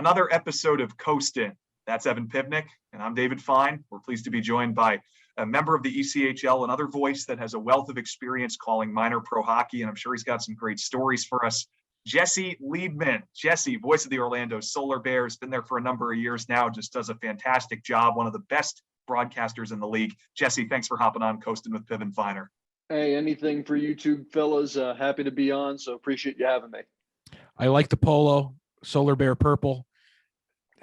another episode of Coastin. That's Evan Pivnik, and I'm David Fine. We're pleased to be joined by a member of the ECHL, another voice that has a wealth of experience calling minor pro hockey, and I'm sure he's got some great stories for us. Jesse Liebman. Jesse, voice of the Orlando Solar Bears, been there for a number of years now, just does a fantastic job, one of the best broadcasters in the league. Jesse, thanks for hopping on Coastin with Piv and Finer. Hey, anything for you two fellas. Happy to be on, so appreciate you having me. I like the polo, Solar Bear purple.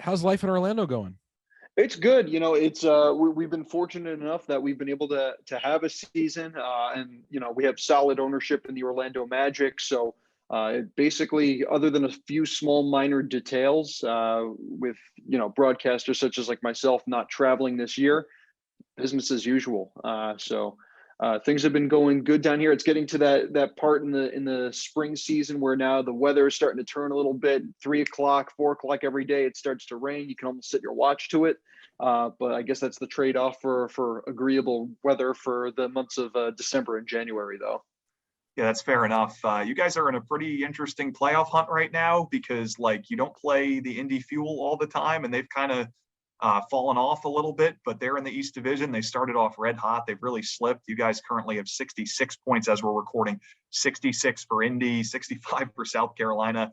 How's life in Orlando going? It's good. You know, it's we've been fortunate enough that we've been able to have a season, and you know we have solid ownership in the Orlando Magic. So basically, other than a few small minor details with broadcasters such as like myself not traveling this year, business as usual. Things have been going good down here. It's getting to that part in the spring season where now the weather is starting to turn a little bit. 3 o'clock, 4 o'clock every day, it starts to rain. You can almost set your watch to it. But I guess that's the trade-off for agreeable weather for the months of December and January, though. Yeah, that's fair enough. You guys are in a pretty interesting playoff hunt right now because, you don't play the Indy Fuel all the time, and they've kind of fallen off a little bit, but they're in the East Division. They started off red hot. They've really slipped. You guys currently have 66 points as we're recording, 66 for Indy, 65 for South Carolina.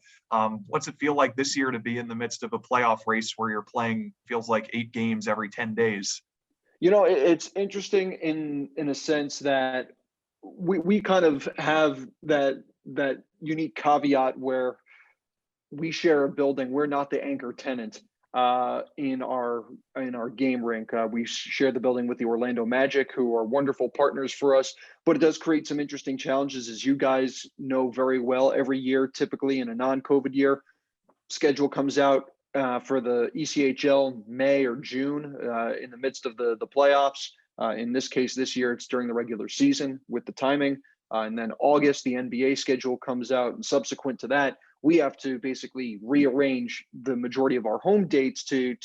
What's it feel like this year to be in the midst of a playoff race where you're playing, feels like 8 games every 10 days? You know, it's interesting in a sense that we kind of have that unique caveat where we share a building. We're not the anchor tenant in our game rink. We share the building with the Orlando Magic, who are wonderful partners for us, but it does create some interesting challenges, as you guys know very well. Every year, typically in a non-COVID year, schedule comes out for the ECHL May or June in the midst of the playoffs. In this case, this year, it's during the regular season with the timing. And then August, the NBA schedule comes out, and subsequent to that, we have to basically rearrange the majority of our home dates to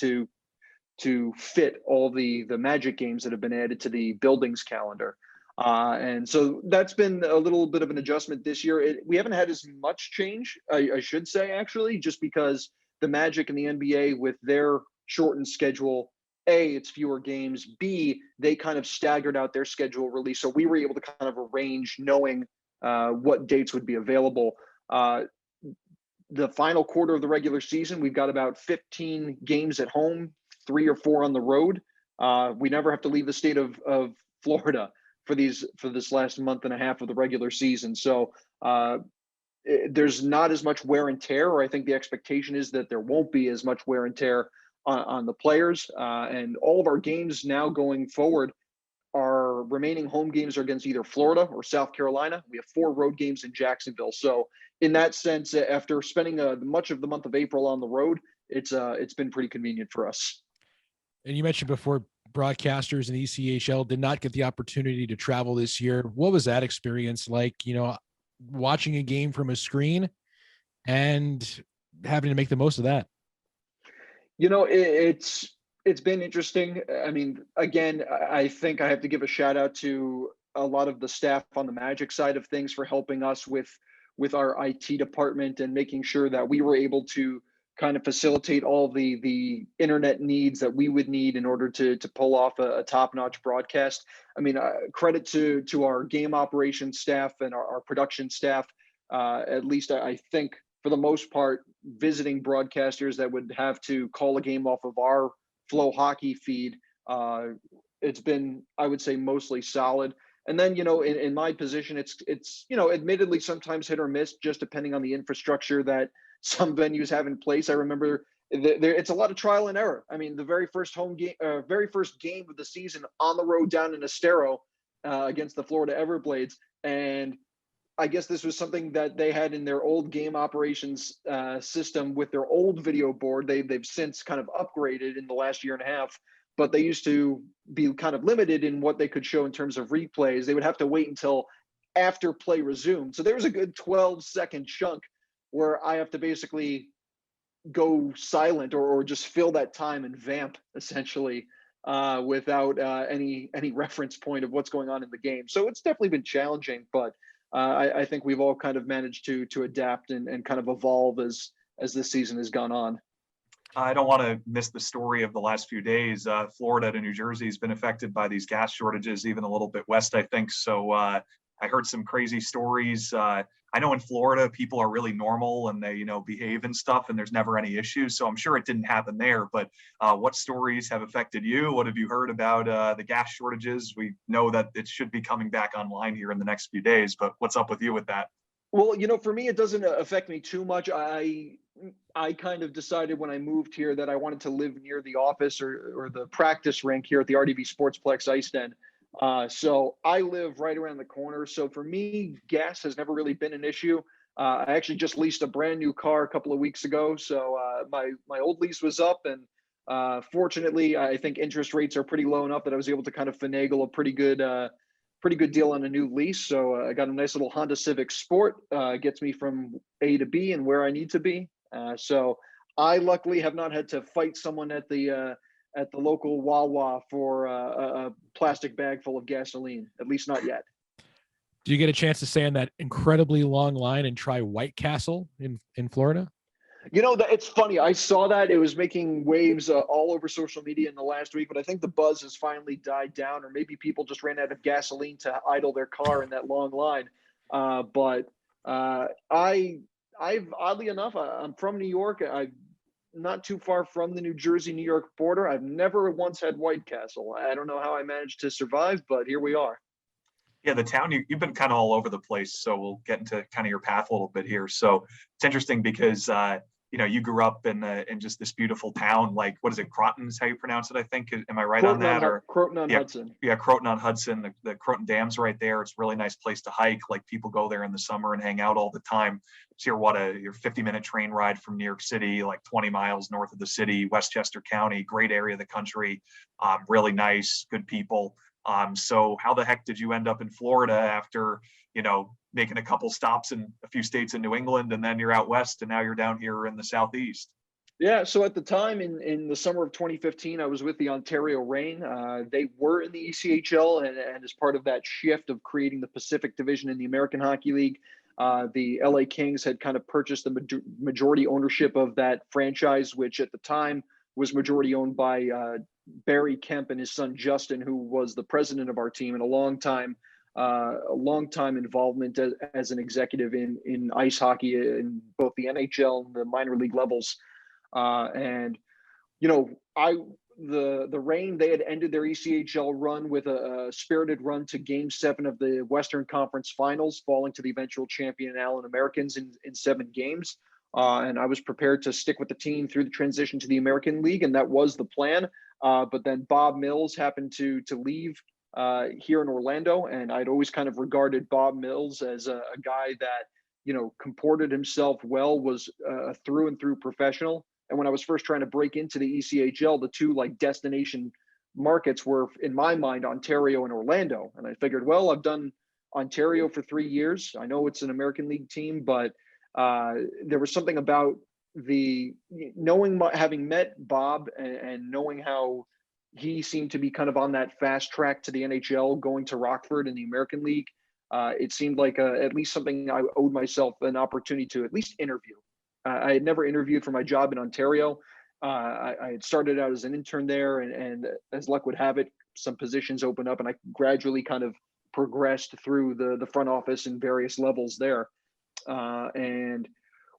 fit all the Magic games that have been added to the building's calendar. And so that's been a little bit of an adjustment this year. We haven't had as much change, I should say, actually, just because the Magic and the NBA, with their shortened schedule, A, it's fewer games. B, they kind of staggered out their schedule release. So we were able to kind of arrange knowing what dates would be available. The final quarter of the regular season, we've got about 15 games at home, 3 or 4 on the road. We never have to leave the state of Florida for this last month and a half of the regular season. So there's not as much wear and tear, or I think the expectation is that there won't be as much wear and tear on the players. And all of our games now going forward, our remaining home games are against either Florida or South Carolina. We have 4 road games in Jacksonville. So in that sense, after spending much of the month of April on the road, it's been pretty convenient for us. And you mentioned before, broadcasters in ECHL did not get the opportunity to travel this year. What was that experience like, watching a game from a screen and having to make the most of that? It's been interesting. I mean, again, I think I have to give a shout out to a lot of the staff on the Magic side of things for helping us with our IT department and making sure that we were able to kind of facilitate all the internet needs that we would need in order to pull off a top-notch broadcast. I mean, credit to our game operations staff and our production staff. At least I think for the most part, visiting broadcasters that would have to call a game off of our FloHockey feed, it's been, I would say, mostly solid. And then, in my position, it's admittedly sometimes hit or miss, just depending on the infrastructure that some venues have in place. I remember it's a lot of trial and error. I mean, the very first game of the season on the road down in Estero against the Florida Everblades, and I guess this was something that they had in their old game operations system with their old video board. They've since kind of upgraded in the last year and a half, but they used to be kind of limited in what they could show in terms of replays. They would have to wait until after play resumed. So there was a good 12-second chunk where I have to basically go silent or just fill that time and vamp essentially without any reference point of what's going on in the game. So it's definitely been challenging, but I think we've all kind of managed to adapt and kind of evolve as this season has gone on. I don't want to miss the story of the last few days. Florida to New Jersey has been affected by these gas shortages, even a little bit west, I think. So I heard some crazy stories. I know in Florida, people are really normal and they, behave and stuff, and there's never any issues. So I'm sure it didn't happen there. But what stories have affected you? What have you heard about the gas shortages? We know that it should be coming back online here in the next few days, but what's up with you with that? Well, for me, it doesn't affect me too much. I kind of decided when I moved here that I wanted to live near the office or the practice rink here at the RDV Sportsplex Ice Den. So I live right around the corner. So for me, gas has never really been an issue. I actually just leased a brand new car a couple of weeks ago. So my old lease was up, and fortunately, I think interest rates are pretty low enough that I was able to kind of finagle a pretty good deal on a new lease. So I got a nice little Honda Civic Sport. Gets me from A to B and where I need to be. So I luckily have not had to fight someone at the local Wawa for a plastic bag full of gasoline, at least not yet. Do you get a chance to stay in that incredibly long line and try White Castle in Florida? It's funny. I saw that it was making waves all over social media in the last week, but I think the buzz has finally died down, or maybe people just ran out of gasoline to idle their car in that long line. But I've oddly enough, I'm from New York. I'm not too far from the New Jersey-New York border. I've never once had White Castle. I don't know how I managed to survive, but here we are. Yeah, the town, you've been kind of all over the place. So we'll get into kind of your path a little bit here. So it's interesting because, you grew up in just this beautiful town. Like, what is it? Croton is how you pronounce it, I think. Am I right Croton on that? Or Croton on yeah, Hudson. Yeah, Croton on Hudson. The Croton Dam's right there. It's a really nice place to hike. Like, people go there in the summer and hang out all the time. So your 50-minute train ride from New York City, like 20 miles north of the city, Westchester County, great area of the country. Really nice, good people. So how the heck did you end up in Florida after, making a couple stops in a few states in New England, and then you're out west and now you're down here in the Southeast? Yeah, so at the time in the summer of 2015, I was with the Ontario Reign. They were in the ECHL, and as part of that shift of creating the Pacific Division in the American Hockey League, the LA Kings had kind of purchased the majority ownership of that franchise, which at the time was majority owned by Barry Kemp and his son Justin, who was the president of our team and a long time involvement as an executive in ice hockey in both the NHL and the minor league levels. The Reign, they had ended their ECHL run with a spirited run to Game 7 of the Western Conference Finals, falling to the eventual champion Allen Americans in 7 games. And I was prepared to stick with the team through the transition to the American League, and that was the plan. But then Bob Mills happened to leave here in Orlando, and I'd always kind of regarded Bob Mills as a guy that comported himself well, was through and through professional. And when I was first trying to break into the ECHL, the two destination markets were, in my mind, Ontario and Orlando. And I figured, well, I've done Ontario for 3 years. I know it's an American League team, but there was something about having met Bob and knowing how he seemed to be kind of on that fast track to the NHL, going to Rockford in the American League. It seemed like at least something I owed myself an opportunity to at least interview. I had never interviewed for my job in Ontario. I had started out as an intern there, and as luck would have it, some positions opened up, and I gradually kind of progressed through the front office in various levels there. And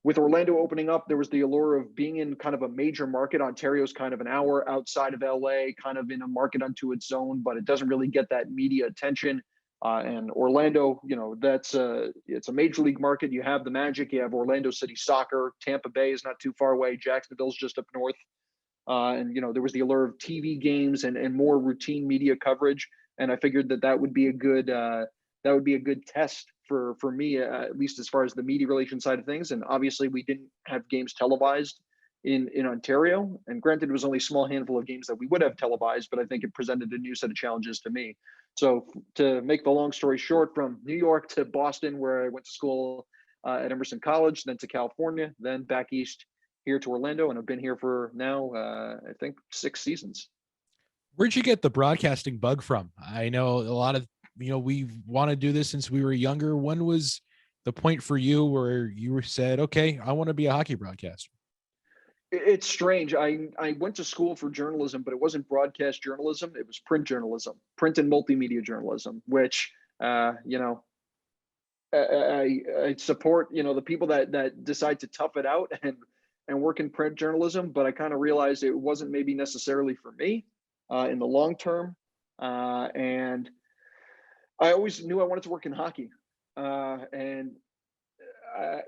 with Orlando opening up, there was the allure of being in kind of a major market. Ontario's kind of an hour outside of LA, kind of in a market unto its own, but it doesn't really get that media attention. And Orlando, it's a major league market. You have the Magic, you have Orlando City Soccer, Tampa Bay is not too far away, Jacksonville's just up north. And there was the allure of TV games and more routine media coverage. And I figured that would be a good test for me, at least as far as the media relations side of things. And obviously, we didn't have games televised in Ontario. And granted, it was only a small handful of games that we would have televised, but I think it presented a new set of challenges to me. So to make the long story short, from New York to Boston, where I went to school at Emerson College, then to California, then back east here to Orlando, and I've been here for now, I think 6 seasons. Where'd you get the broadcasting bug from? I know a lot of, we want to do this since we were younger. When was the point for you where you said, okay, I want to be a hockey broadcaster? It's strange. I went to school for journalism, but it wasn't broadcast journalism. It was print journalism, print and multimedia journalism, which, you know, I support, you know, the people that decide to tough it out and work in print journalism, but I kind of realized it wasn't maybe necessarily for me in the long term. And I always knew I wanted to work in hockey. And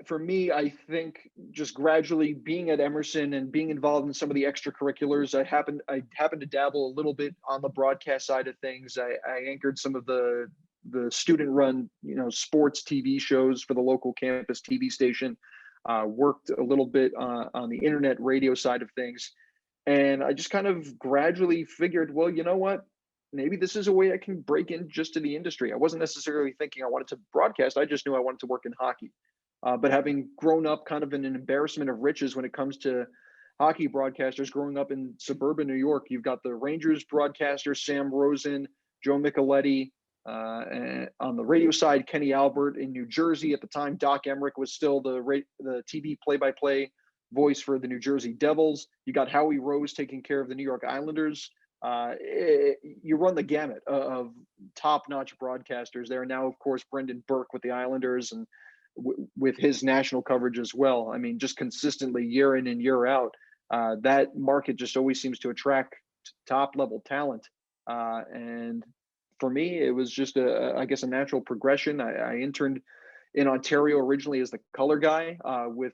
for me, I think just gradually being at Emerson and being involved in some of the extracurriculars, I happened to dabble a little bit on the broadcast side of things. I anchored some of the student run, you know, sports TV shows for the local campus TV station. Worked a little bit on the internet radio side of things, and I just kind of gradually figured, well, you know what? Maybe this is a way I can break in just to the industry. I wasn't necessarily thinking I wanted to broadcast. I just knew I wanted to work in hockey. But having grown up kind of in an embarrassment of riches when it comes to hockey broadcasters, growing up in suburban New York, you've got the Rangers broadcaster, Sam Rosen, Joe Micheletti. And on the radio side, Kenny Albert. In New Jersey at the time, Doc Emmerich was still the TV play-by-play voice for the New Jersey Devils. You got Howie Rose taking care of the New York Islanders. You run the gamut of top-notch broadcasters there. Now, of course, Brendan Burke with the Islanders and with his national coverage as well. I mean, just consistently year in and year out, that market just always seems to attract top-level talent. And for me, it was just I guess, a natural progression. I interned in Ontario originally as the color guy, with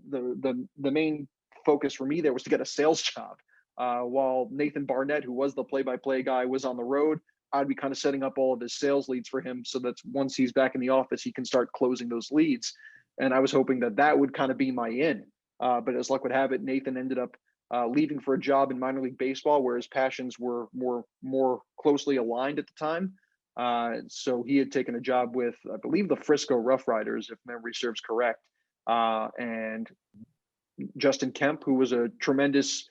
the main focus for me there was to get a sales job. While Nathan Barnett, who was the play-by-play guy, was on the road, I'd be kind of setting up all of his sales leads for him so that once he's back in the office, he can start closing those leads. And I was hoping that would kind of be my in. But as luck would have it, Nathan ended up leaving for a job in minor league baseball, where his passions were more closely aligned at the time. So he had taken a job with, I believe, the Frisco Rough Riders, if memory serves correct. And Justin Kemp, who was a tremendous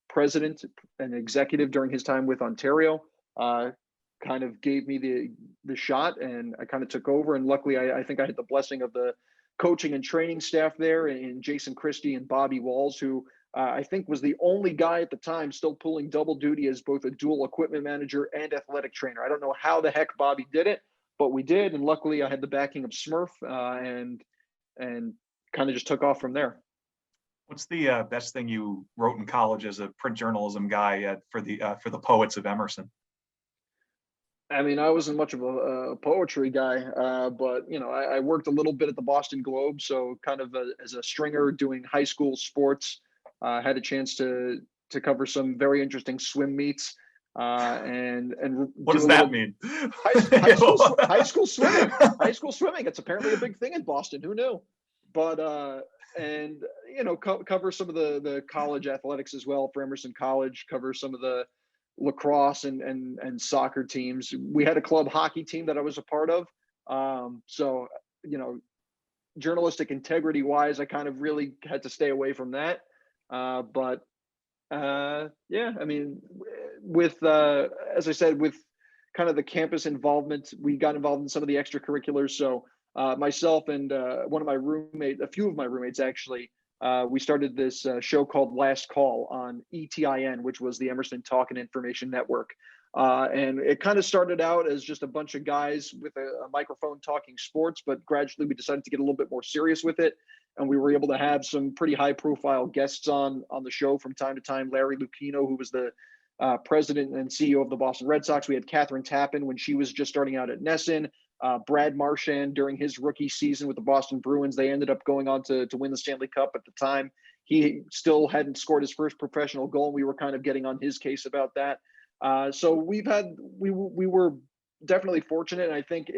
president and executive during his time with Ontario, kind of gave me the shot, and I kind of took over. And luckily, I think I had the blessing of the coaching and training staff there in Jason Christie and Bobby Walls, who I think was the only guy at the time still pulling double duty as both a dual equipment manager and athletic trainer. I don't know how the heck Bobby did it, but we did. And luckily I had the backing of Smurf, and kind of just took off from there. What's the best thing you wrote in college as a print journalism guy for the Poets of Emerson? I mean, I wasn't much of a poetry guy, but you know, I worked a little bit at the Boston Globe, so kind of as a stringer doing high school sports. Had a chance to cover some very interesting swim meets, and what does that mean? High school swimming. High school swimming. It's apparently a big thing in Boston. Who knew? But and you know, cover some of the college athletics as well for Emerson College. Cover some of the lacrosse and soccer teams. We had a club hockey team that I was a part of. So you know, journalistic integrity wise, I kind of really had to stay away from that. But yeah, I mean, with as I said, with kind of the campus involvement, we got involved in some of the extracurriculars. So myself and a few of my roommates actually, we started this show called Last Call on ETIN, which was the Emerson Talk and Information Network. And it kind of started out as just a bunch of guys with a microphone talking sports, but gradually we decided to get a little bit more serious with it. And we were able to have some pretty high profile guests on the show from time to time. Larry Lucchino, who was the president and CEO of the Boston Red Sox. We had Catherine Tappan when she was just starting out at Nesson. Brad Marchand during his rookie season with the Boston Bruins. They ended up going on to win the Stanley Cup at the time. He still hadn't scored his first professional goal, and we were kind of getting on his case about that. So we were definitely fortunate. And I think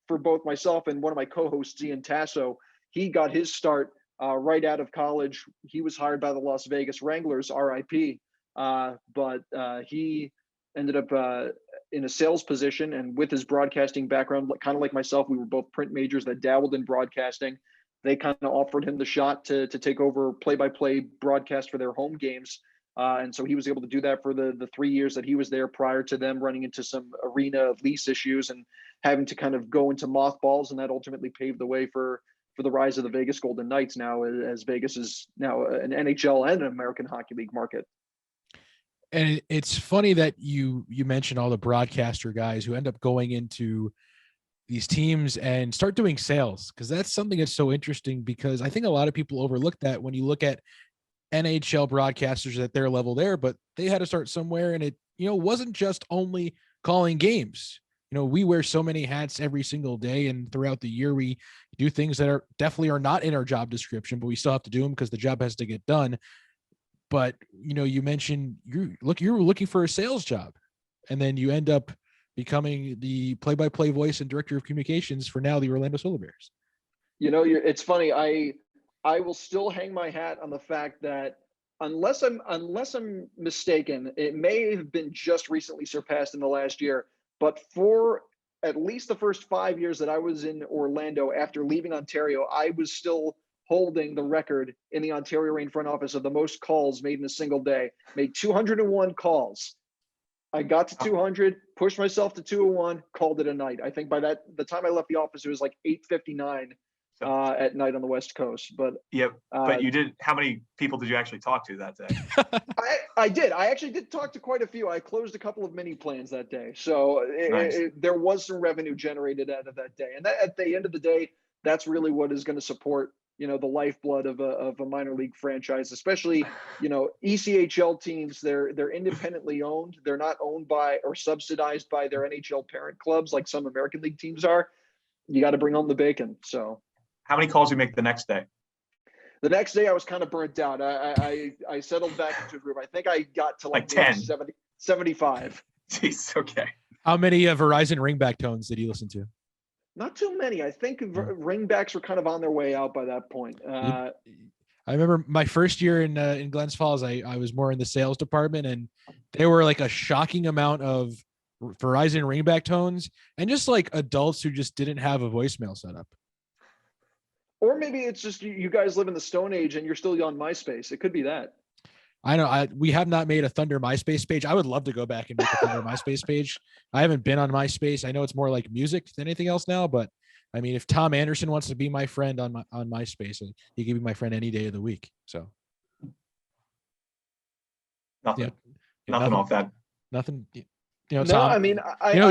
for both myself and one of my co-hosts, Ian Tasso, he got his start right out of college. He was hired by the Las Vegas Wranglers, RIP. But he ended up in a sales position, and with his broadcasting background, kind of like myself, we were both print majors that dabbled in broadcasting. They kind of offered him the shot to take over play-by-play broadcast for their home games. And so he was able to do that for the 3 years that he was there, prior to them running into some arena lease issues and having to kind of go into mothballs. And that ultimately paved the way for for the rise of the Vegas Golden Knights now, as Vegas is now an NHL and an American Hockey League market. And it's funny that you mentioned all the broadcaster guys who end up going into these teams and start doing sales, because that's something that's so interesting, because I think a lot of people overlook that when you look at NHL broadcasters at their level there, but they had to start somewhere, and it, wasn't just only calling games. We wear so many hats every single day, and throughout the year we do things that are definitely are not in our job description, but we still have to do them because the job has to get done. But you mentioned you were looking for a sales job, and then you end up becoming the play-by-play voice and director of communications for now the Orlando Solar Bears. It's funny. I will still hang my hat on the fact that unless I'm mistaken, it may have been just recently surpassed in the last year, but for at least the first 5 years that I was in Orlando after leaving Ontario, I was still holding the record in the Ontario Reign front office of the most calls made in a single day. Made 201 calls. I got to 200, pushed myself to 201, called it a night. I think by the time I left the office, it was like 8:59 at night on the West Coast. But but you did. How many people did you actually talk to that day? I did. I actually did talk to quite a few. I closed a couple of mini plans that day, so there was some revenue generated out of that day. And that, at the end of the day, that's really what is going to support the lifeblood of a minor league franchise, especially, ECHL teams. They're independently owned. They're not owned by or subsidized by their NHL parent clubs like some American League teams are. You got to bring home the bacon. So how many calls you make the next day? The next day I was kind of burnt out. I settled back into a group. I think I got to like 10, 75. Jeez, okay. How many Verizon ringback tones did you listen to? Not too many. I think ringbacks were kind of on their way out by that point. I remember my first year in Glens Falls, I was more in the sales department, and there were like a shocking amount of Verizon ringback tones, and just like adults who just didn't have a voicemail set up. Or maybe it's just you guys live in the Stone Age and you're still on MySpace. It could be that. I know we have not made a Thunder MySpace page. I would love to go back and make a Thunder MySpace page. I haven't been on MySpace. I know it's more like music than anything else now, but I mean, if Tom Anderson wants to be my friend on MySpace, he can be my friend any day of the week. So nothing off that. Nothing. No, Tom. I mean,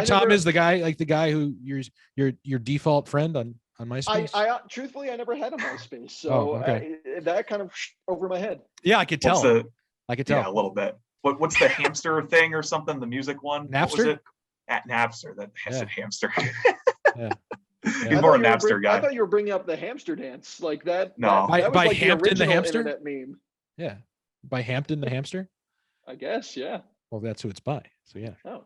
Tom is the guy who your default friend on MySpace. I truthfully, I never had a MySpace, so that kind of over my head. Yeah, I could tell. I could tell. Yeah, a little bit. What's the hamster thing or something? The music one? Napster? What was it? At Napster. Hamster. Yeah. He's more a Napster guy. I thought you were bringing up the hamster dance like that. No. That was by like Hampton the hamster? internet meme. Yeah. By Hampton the hamster? I guess, yeah. Well, that's who it's by. So yeah. Oh.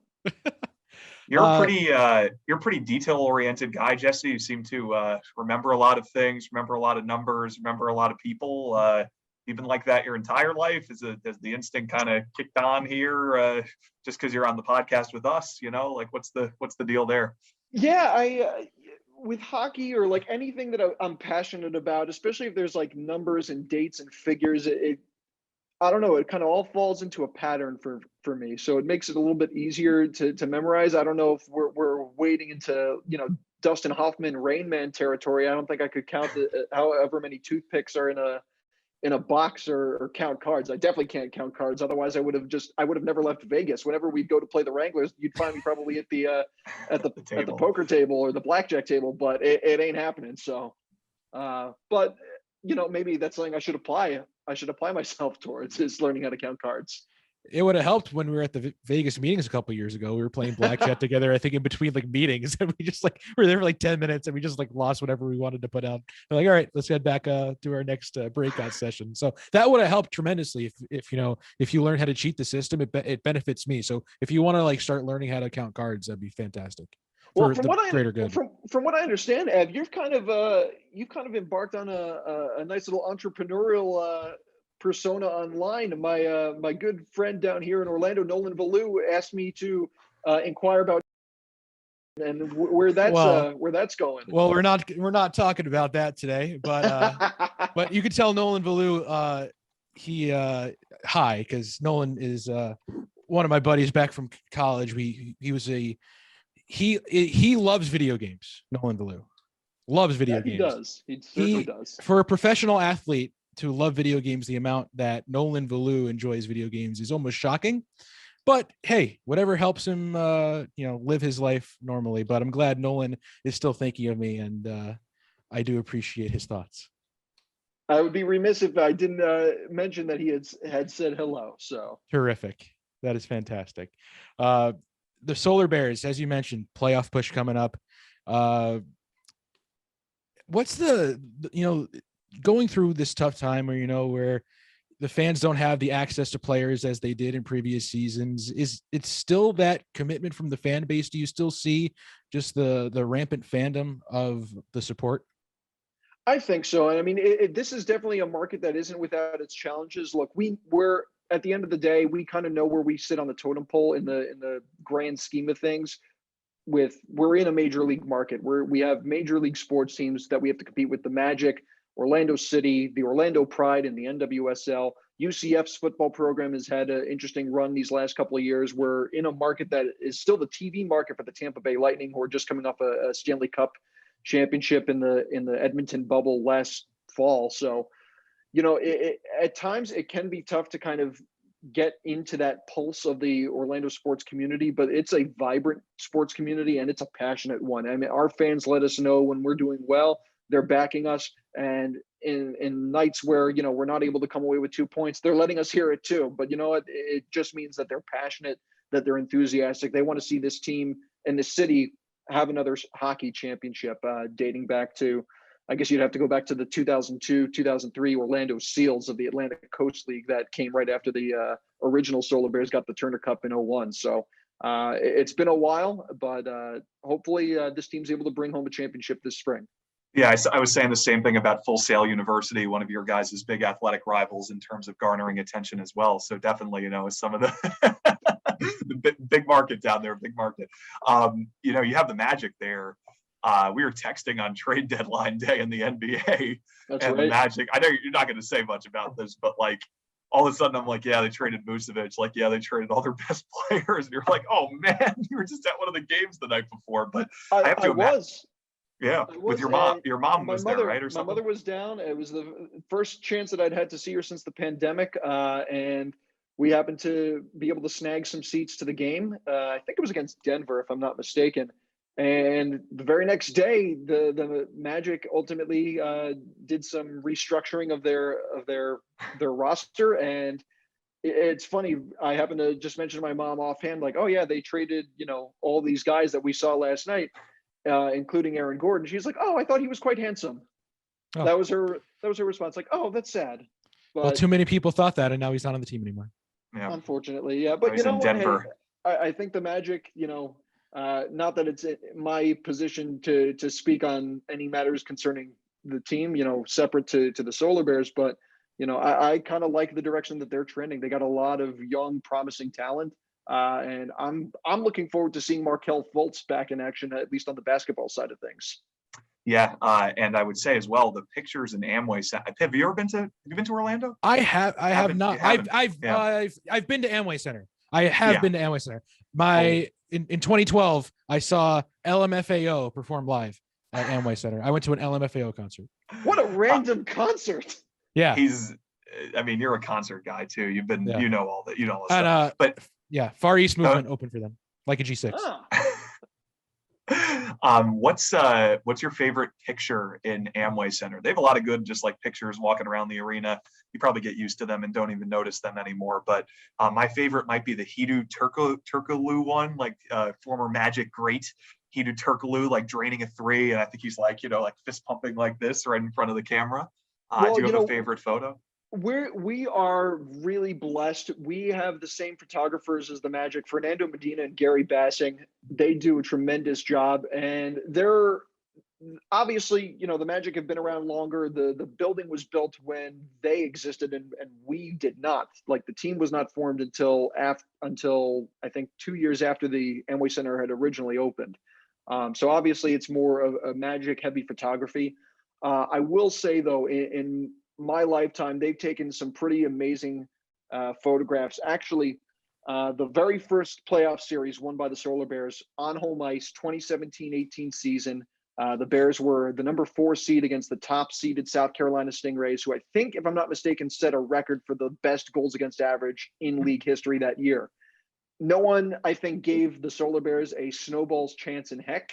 You're a pretty detail-oriented guy, Jesse. You seem to remember a lot of things, remember a lot of numbers, remember a lot of people. You've been like that your entire life? Has the instinct kind of kicked on here just because you're on the podcast with us? Like what's the deal there? Yeah, I with hockey or like anything that I'm passionate about, especially if there's like numbers and dates and figures, I don't know, it kind of all falls into a pattern for me. So it makes it a little bit easier to memorize. I don't know if we're wading into, Dustin Hoffman, Rain Man territory. I don't think I could count however many toothpicks are in a box or count cards. I definitely can't count cards. Otherwise I would have never left Vegas. Whenever we'd go to play the Wranglers, you'd find me probably at the poker table or the blackjack table, but it ain't happening. So, but maybe that's something I should apply myself towards, is learning how to count cards. It would have helped when we were at the Vegas meetings a couple of years ago. We were playing blackjack together, I think in between like meetings, and we just were there for like 10 minutes and we just like lost whatever we wanted to put out. We're like, all right, let's head back to our next breakout session. So that would have helped tremendously. If you learn how to cheat the system, it benefits me. So if you want to like start learning how to count cards, that'd be fantastic. Well, from what I understand, Ev, you've kind of embarked on a nice little entrepreneurial persona online. My good friend down here in Orlando, Nolan Valou, asked me to inquire about and where that's going. Well, we're not talking about that today, but you could tell Nolan Valou hi, because Nolan is one of my buddies back from college. He loves video games, Nolan Valou. Loves video He games. does. He certainly He, does. for a professional athlete to love video games, the amount that Nolan Valu enjoys video games is almost shocking. But hey, whatever helps him, live his life normally. But I'm glad Nolan is still thinking of me, and I do appreciate his thoughts. I would be remiss if I didn't mention that he had said hello. So Terrific. That is fantastic. The Solar Bears, as you mentioned, playoff push coming up. What's going through this tough time where the fans don't have the access to players as they did in previous seasons? Is it still that commitment from the fan base? Do you still see just the rampant fandom of the support? I think so. And I mean, this is definitely a market that isn't without its challenges. Look, we're at the end of the day, we kind of know where we sit on the totem pole in the grand scheme of things. We're in a major league market where we have major league sports teams that we have to compete with: the Magic, Orlando City, the Orlando Pride, and the NWSL. UCF's football program has had an interesting run these last couple of years. We're in a market that is still the TV market for the Tampa Bay Lightning, who are just coming off a Stanley Cup championship in the Edmonton bubble last fall. So, at times it can be tough to kind of get into that pulse of the Orlando sports community, but it's a vibrant sports community and it's a passionate one. I mean, our fans let us know when we're doing well, they're backing us. And in nights where, we're not able to come away with 2 points, they're letting us hear it too. But you know what? It just means that they're passionate, that they're enthusiastic. They want to see this team and this city have another hockey championship, dating back to, I guess you'd have to go back to the 2002, 2003 Orlando Seals of the Atlantic Coast League that came right after the original Solar Bears got the Turner Cup in 01. So it's been a while, but hopefully this team's able to bring home a championship this spring. Yeah, I was saying the same thing about Full Sail University, one of your guys' big athletic rivals in terms of garnering attention as well. So definitely, some of the, the big market down there, big market. You have the Magic there. We were texting on trade deadline day in the NBA. That's and right. The Magic. I know you're not going to say much about this, but all of a sudden I'm like, yeah, they traded Vucevic. Yeah, they traded all their best players. And you're like, oh man, you were just at one of the games the night before. But I have to imagine. Yeah, with your mom. Your mom was there, right, or something? My mother was down. It was the first chance that I'd had to see her since the pandemic, and we happened to be able to snag some seats to the game. I think it was against Denver, if I'm not mistaken. And the very next day, the Magic ultimately did some restructuring of their roster. And it's funny. I happened to just mention to my mom offhand, like, "Oh yeah, they traded all these guys that we saw last night." Including Aaron Gordon. She's like, "Oh, I thought he was quite handsome." Oh. That was her response. Like, "Oh, that's sad." But, well, too many people thought that, and now he's not on the team anymore. Yeah. Unfortunately, yeah. But you know what? Hey, I think the Magic, not that it's my position to speak on any matters concerning the team, separate to the Solar Bears, but I kind of like the direction that they're trending. They got a lot of young, promising talent. And I'm looking forward to seeing Markelle Fultz back in action, at least on the basketball side of things. Yeah, and I would say as well, the pictures in Amway. Have you been to Orlando? I have not. I've been to Amway Center. I have been to Amway Center. In 2012, I saw LMFAO perform live at Amway Center. I went to an LMFAO concert. What a random concert! Yeah, you're a concert guy too. You've been, all that, all that and, stuff. But yeah, Far East Movement opened for them, like a G6. What's your favorite picture in Amway Center? They have a lot of good, just pictures walking around the arena. You probably get used to them and don't even notice them anymore. But my favorite might be the Hedo Turkoglu one, former Magic great Hedo Turkoglu, draining a three, and I think he's fist pumping like this right in front of the camera. Do you have a favorite photo? We are really blessed. We have the same photographers as the Magic, Fernando Medina and Gary Bassing. They do a tremendous job, and they're obviously, the Magic have been around longer. The building was built when they existed, and we did not. The team was not formed until I think 2 years after the Amway Center had originally opened. So obviously, it's more of a Magic heavy photography. I will say though, in my lifetime, they've taken some pretty amazing photographs. Actually, the very first playoff series won by the Solar Bears on home ice, 2017-18 season, The Bears were the number 4 seed against the top seeded South Carolina Stingrays, who I think, if I'm not mistaken, set a record for the best goals against average in league history that year. No one, I think, gave the Solar Bears a snowball's chance in heck.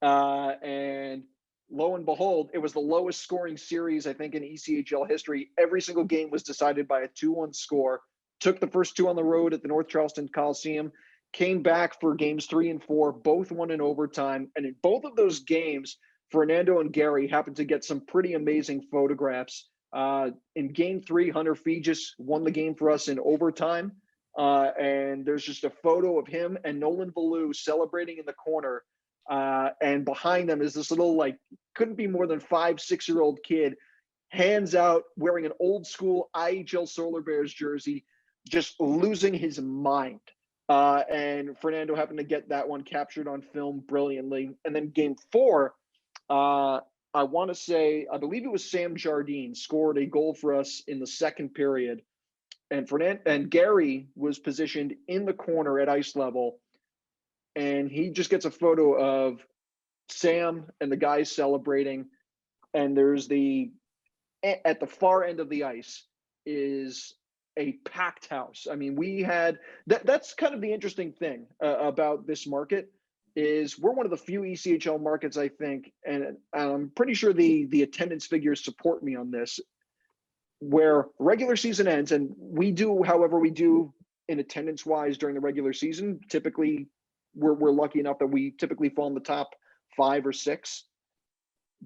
And lo and behold, it was the lowest scoring series, I think, in ECHL history. Every single game was decided by a 2-1 score. Took the first 2 on the road at the North Charleston Coliseum. Came back for games 3 and 4, both won in overtime. And in both of those games, Fernando and Gary happened to get some pretty amazing photographs. In game 3, Hunter Fegis won the game for us in overtime. And there's just a photo of him and Nolan Ballou celebrating in the corner. And behind them is this little, like, couldn't be more than 5-6-year-old kid, hands out, wearing an old school IHL Solar Bears jersey, just losing his mind. And Fernando happened to get that one captured on film brilliantly. And then game 4, I want to say, I believe it was Sam Jardine scored a goal for us in the second period. And Gary was positioned in the corner at ice level. And he just gets a photo of Sam and the guys celebrating. And there's at the far end of the ice is a packed house. I mean, we had that's kind of the interesting thing about this market is we're one of the few ECHL markets, I think, and I'm pretty sure the attendance figures support me on this, where regular season ends and we do however we do in attendance wise during the regular season. Typically, we're lucky enough that we typically fall in the top 5 or 6,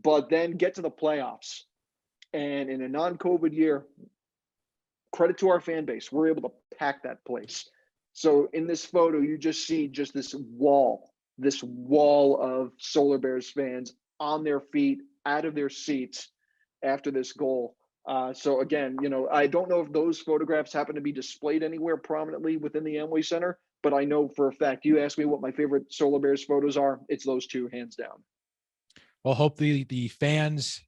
but then get to the playoffs. And in a non-COVID year, credit to our fan base, we're able to pack that place. So in this photo, you just see just this wall of Solar Bears fans on their feet, out of their seats after this goal. So again, I don't know if those photographs happen to be displayed anywhere prominently within the Amway Center, but I know for a fact, you asked me what my favorite Solar Bears photos are, it's those 2, hands down. Well, hope the fans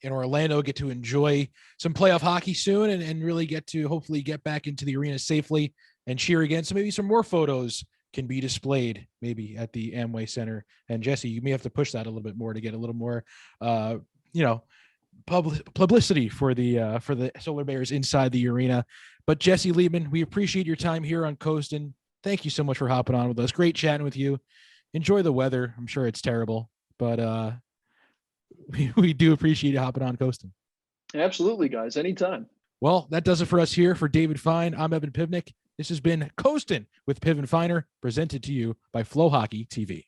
in Orlando get to enjoy some playoff hockey soon and really get to hopefully get back into the arena safely and cheer again. So maybe some more photos can be displayed maybe at the Amway Center. And Jesse, you may have to push that a little bit more to get a little more, publicity for the Solar Bears inside the arena. But Jesse Liebman, we appreciate your time here on Coastin. Thank you so much for hopping on with us. Great chatting with you. Enjoy the weather. I'm sure it's terrible, but we do appreciate you hopping on Coastin. Absolutely, guys. Anytime. Well, that does it for us here. For David Fine, I'm Evan Pivnik. This has been Coastin with Piv and Finer, presented to you by FloHockey TV.